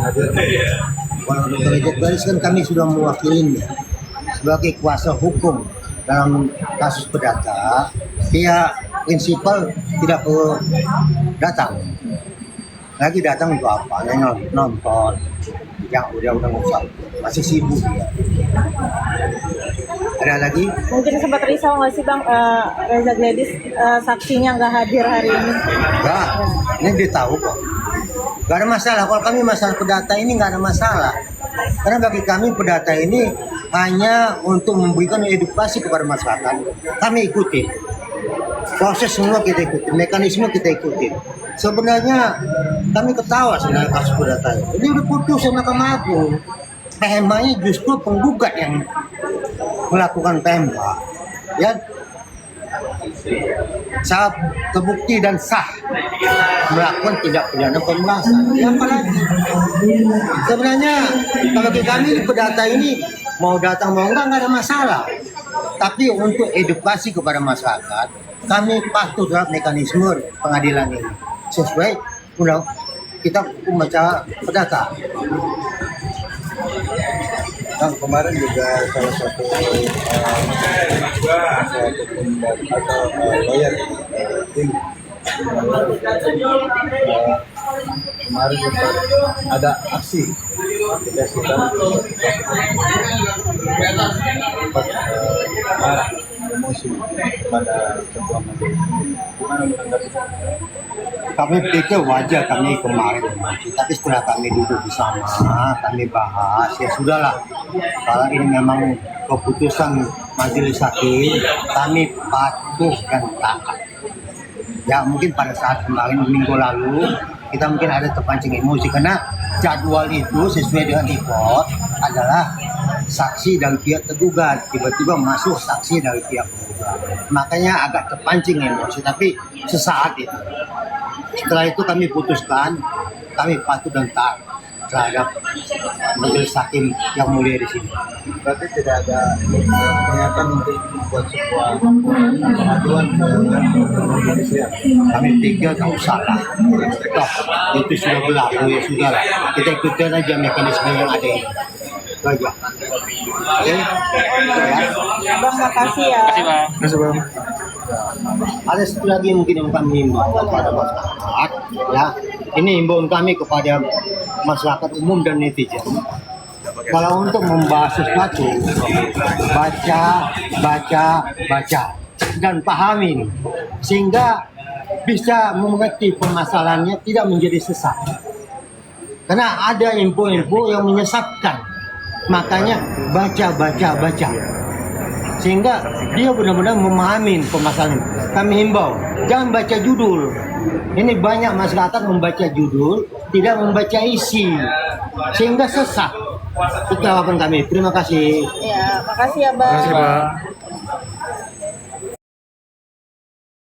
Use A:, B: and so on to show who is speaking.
A: hadir.
B: Kalau Dr. Ejek Baris kan kami sudah mewakilinya sebagai kuasa hukum dalam kasus perdata. Pihak prinsipal tidak perlu datang. Lagi datang untuk apa? Nonton. Yang udah ngusap. Masih sibuk dia. Ada lagi?
C: Mungkin sempat risau nggak sih Bang, Reza Gladys saksinya nggak hadir hari ini?
B: Enggak, ini dia tahu kok. Gak ada masalah, kalau kami masalah perdata ini gak ada masalah. Karena bagi kami perdata ini hanya untuk memberikan edukasi kepada masyarakat. Kami ikuti. Proses semua kita ikuti, mekanisme kita ikuti. Sebenarnya kami ketawa sebenarnya kasus perdata ini. Ini udah putus Mahkamah Agung. PMA-nya justru penggugat yang melakukan PMA. Ya, sah terbukti dan sah melakukan tindak pidana pemerasan. Ya apalagi sebenarnya kalau bagi kami di perdata ini mau datang mau enggak ada masalah. Tapi untuk edukasi kepada masyarakat kami patuh dalam mekanisme pengadilan ini sesuai undang kita hukum acara perdata.
A: Bang, kemarin juga salah satu lawyer tim kemarin juga ada aksi kita sedang marah emosi pada ketua majelis. Gimana menanggapi?
B: Kami pikir wajar kami kemarin emosi, tapi setelah kami duduk bersama, kami bahas, ya sudahlah. Kalau ini memang keputusan majelis hakim, kami patuh dan taat. Ya mungkin pada saat kemarin minggu lalu kita mungkin ada terpancing emosi karena jadwal itu sesuai dengan report adalah saksi dari pihak tergugat, tiba-tiba masuk saksi dari pihak tergugat. Makanya agak terpancing emosi, tapi sesaat itu. Setelah itu kami putuskan, kami patuh dan taat terhadap majelis hakim yang mulia di sini.
A: Berarti tidak ada niatan untuk membuat sebuah pengaduan ke kepolisian.
B: Kami pikir tak usah lah. Toh, itu sudah berlaku, ya sudah lah. Kita ikutin aja mekanisme yang ada ini. Itu aja. Oke? Ya.
C: Bang, makasih ya.
A: Terima kasih Bang.
B: Ada satu lagi mungkin yang kami himbau kepada masyarakat. Ya, ini himbauan kami kepada masyarakat umum dan netizen. Kalau untuk membahas sesuatu, baca dan pahami ini, sehingga bisa mengerti permasalahannya, tidak menjadi sesat. Karena ada info-info yang menyesatkan, makanya baca. Sehingga dia benar-benar memahami permasalahan. Kami himbau, jangan baca judul. Ini banyak masyarakat membaca judul, tidak membaca isi, sehingga sesat. Itu jawaban kami. Terima kasih.
C: Ya, makasih ya Bang.
A: Terima kasih Bang.